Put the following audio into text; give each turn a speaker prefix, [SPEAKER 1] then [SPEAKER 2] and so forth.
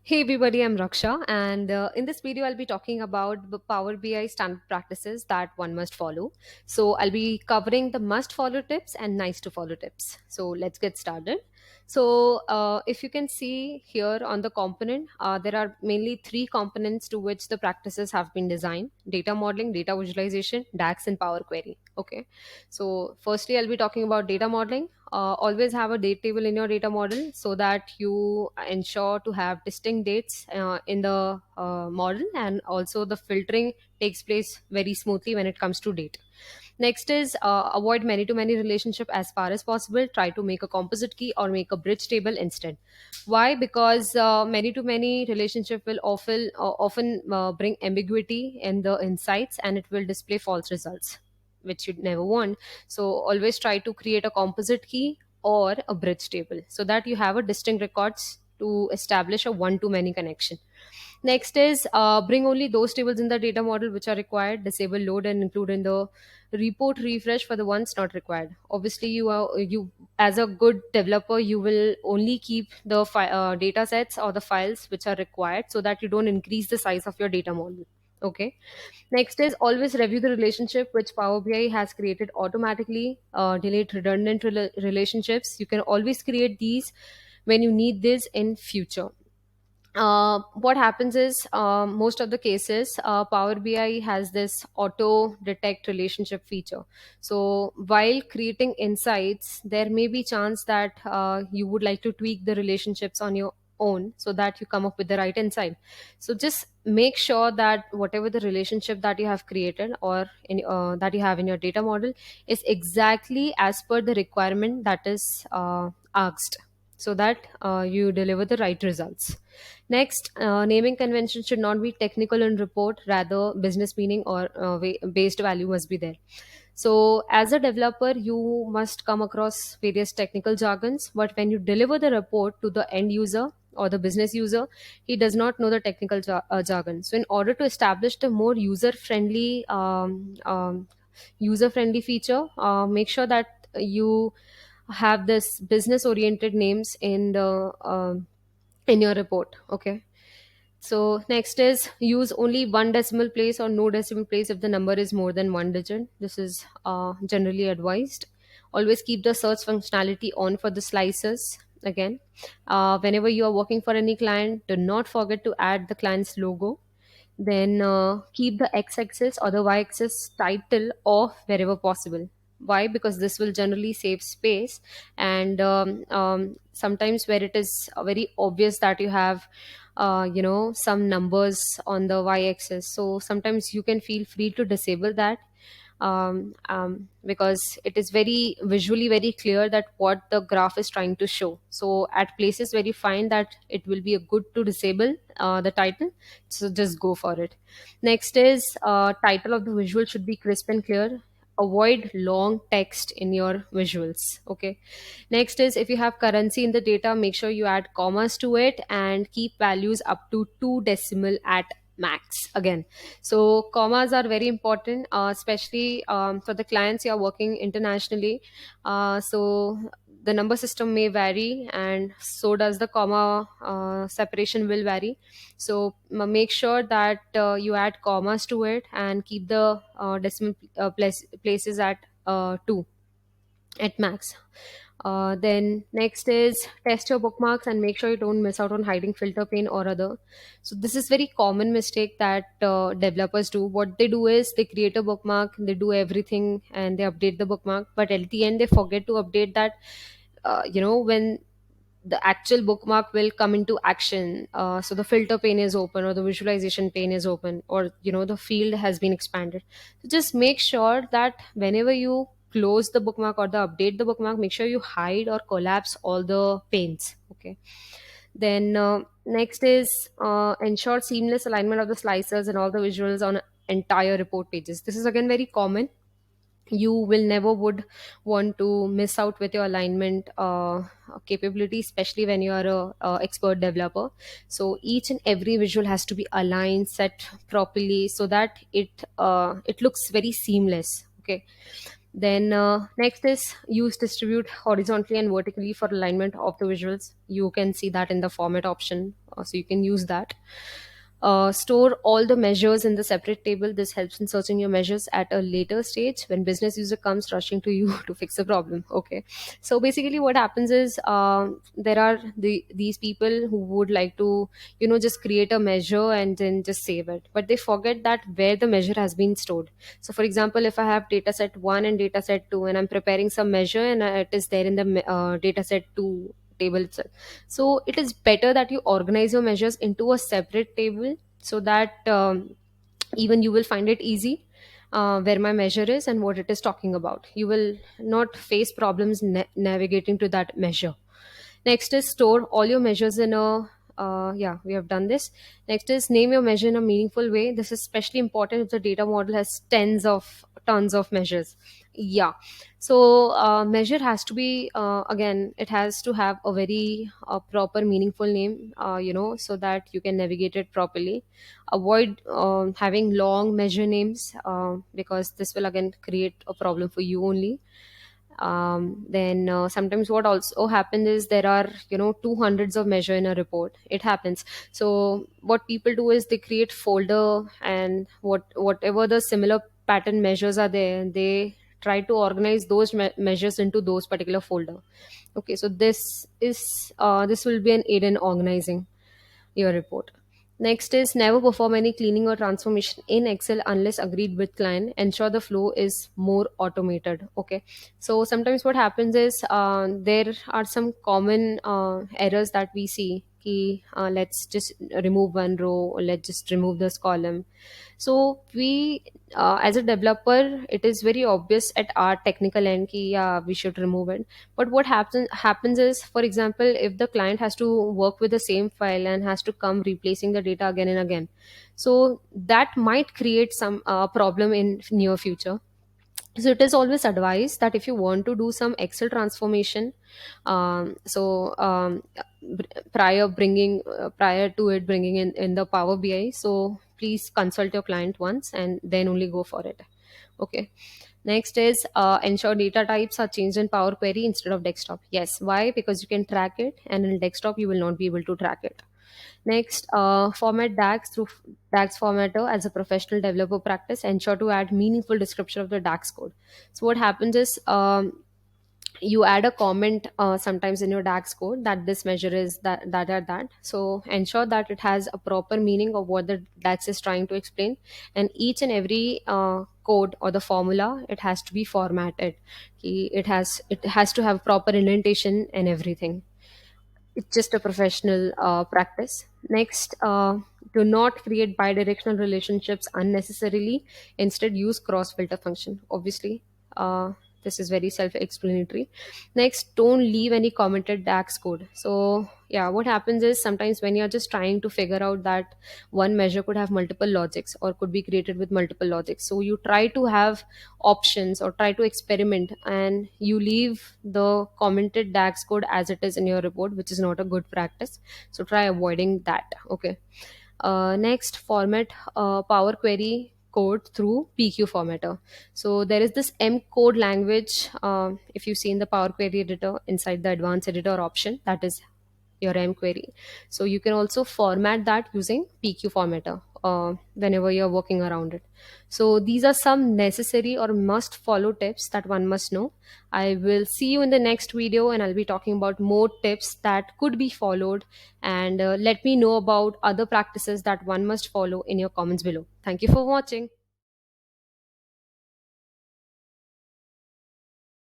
[SPEAKER 1] Hey everybody, I'm Raksha, and in this video, I'll be talking about the Power BI standard practices that one must follow. So, I'll be covering the must follow tips and nice to follow tips. So, let's get started. So, if you can see here on the component, there are mainly three components to which the practices have been designed: data modeling, data visualization, DAX, and Power Query. Okay, so firstly, I'll be talking about data modeling. Always have a date table in your data model so that you ensure to have distinct dates in the model, and also the filtering takes place very smoothly when it comes to date. Next is avoid many to many relationship as far as possible. Try to make a composite key or make a bridge table instead. Why? Because many to many relationship will often bring ambiguity in the insights, and it will display false results, which you'd never want. So always try to create a composite key or a bridge table so that you have a distinct records to establish a one to many connection. Next is bring only those tables in the data model which are required. Disable load and include in the report refresh for the ones not required. Obviously, you as a good developer, you will only keep the data sets or the files which are required so that you don't increase the size of your data model. Okay. Next is always review the relationship which Power BI has created automatically. Delete redundant relationships. You can always create these when you need this in future. What happens is most of the cases Power BI has this auto detect relationship feature. So while creating insights, there may be chance that you would like to tweak the relationships on your own so that you come up with the right insight. So just make sure that whatever the relationship that you have created or that you have in your data model is exactly as per the requirement that is asked, so that you deliver the right results. Next, naming convention should not be technical in report, rather business meaning or based value must be there. So, as a developer, you must come across various technical jargons, but when you deliver the report to the end user or the business user, he does not know the technical jargon. So, in order to establish the more user friendly feature, make sure that you have this business oriented names in your report. Okay. So next is use only one decimal place or no decimal place if the number is more than one digit. This is generally advised. Always keep the search functionality on for the slices. Again, whenever you are working for any client, do not forget to add the client's logo. Then keep the x-axis or the y-axis title off wherever possible. Why? Because this will generally save space, and sometimes where it is very obvious that you have some numbers on the y-axis, so sometimes you can feel free to disable that, because it is very visually very clear that what the graph is trying to show. So at places where you find that it will be a good to disable the title, so just go for it. Next is title of the visual should be crisp and clear. Avoid long text in your visuals. Okay. Next is if you have currency in the data, make sure you add commas to it and keep values up to two decimal at max. Again, so commas are very important, especially for the clients you are working internationally. So the number system may vary, and so does the comma separation will vary. So make sure that you add commas to it and keep the decimal places at two at max. Then next is test your bookmarks and make sure you don't miss out on hiding filter pane or other. So this is very common mistake that developers do. What they do is they create a bookmark, they do everything and they update the bookmark, but at the end they forget to update that. When the actual bookmark will come into action, so the filter pane is open or the visualization pane is open, or the field has been expanded. So just make sure that whenever you close the bookmark or the update the bookmark, make sure you hide or collapse all the panes. Okay. Then next is ensure seamless alignment of the slicers and all the visuals on entire report pages. This is again very common. You will never would want to miss out with your alignment capability, especially when you are a expert developer. So each and every visual has to be aligned, set properly, so that it looks very seamless. Okay. Then next is use distribute horizontally and vertically for alignment of the visuals. You can see that in the format option, so you can use that. Store all the measures in the separate table. This helps in searching your measures at a later stage when business user comes rushing to you to fix the problem. Okay, so basically what happens is there are these people who would like to just create a measure and then just save it, but they forget that where the measure has been stored. So for example, if I have data set 1 and data set 2 and I'm preparing some measure and it is there in the data set 2 table itself. So it is better that you organize your measures into a separate table, so that even you will find it easy where my measure is and what it is talking about. You will not face problems navigating to that measure. Next is store all your measures in a yeah, we have done this. Next is name your measure in a meaningful way. This is especially important if the data model has tons of measures. Yeah. So measure has to be again, it has to have a very proper meaningful name, so that you can navigate it properly. Avoid having long measure names, because this will again create a problem for you only. Then sometimes what also happens is there are 200s of measure in a report. It happens. So what people do is they create folder, and whatever the similar pattern measures are there, they try to organize those measures into those particular folder. Okay, so this will be an aid in organizing your report. Next is never perform any cleaning or transformation in Excel unless agreed with client. Ensure the flow is more automated. Okay, so sometimes what happens is there are some common errors that we see. Let's just remove one row, or let's just remove this column. So we, as a developer, it is very obvious at our technical end ki, yeah, we should remove it. But what happens is, for example, if the client has to work with the same file and has to come replacing the data again and again, so that might create some problem in near future. So it is always advised that if you want to do some Excel transformation, prior to it bringing in the Power BI, so please consult your client once and then only go for it. Okay. Next is ensure data types are changed in Power Query instead of desktop. Yes, why? Because you can track it, and in desktop you will not be able to track it. Next, format DAX through DAX formatter as a professional developer practice. Ensure to add meaningful description of the DAX code. So what happens is you add a comment sometimes in your DAX code that this measure is that. So ensure that it has a proper meaning of what the DAX is trying to explain, and each and every code or the formula, it has to be formatted. It has to have proper indentation and everything. It's just a professional practice. Next, do not create bidirectional relationships unnecessarily. Instead, use cross filter function. Obviously, this is very self-explanatory. Next, don't leave any commented DAX code. So yeah, what happens is sometimes when you're just trying to figure out that one measure could have multiple logics or could be created with multiple logics, so you try to have options or try to experiment, and you leave the commented DAX code as it is in your report, which is not a good practice. So try avoiding that. Okay. Next, format Power Query code through PQ formatter. So there is this M code language. If you see in the Power Query editor inside the advanced editor option, that is your M query. So you can also format that using PQ formatter whenever you're working around it. So these are some necessary or must follow tips that one must know. I will see you in the next video, and I'll be talking about more tips that could be followed, and let me know about other practices that one must follow in your comments below. Thank you for watching.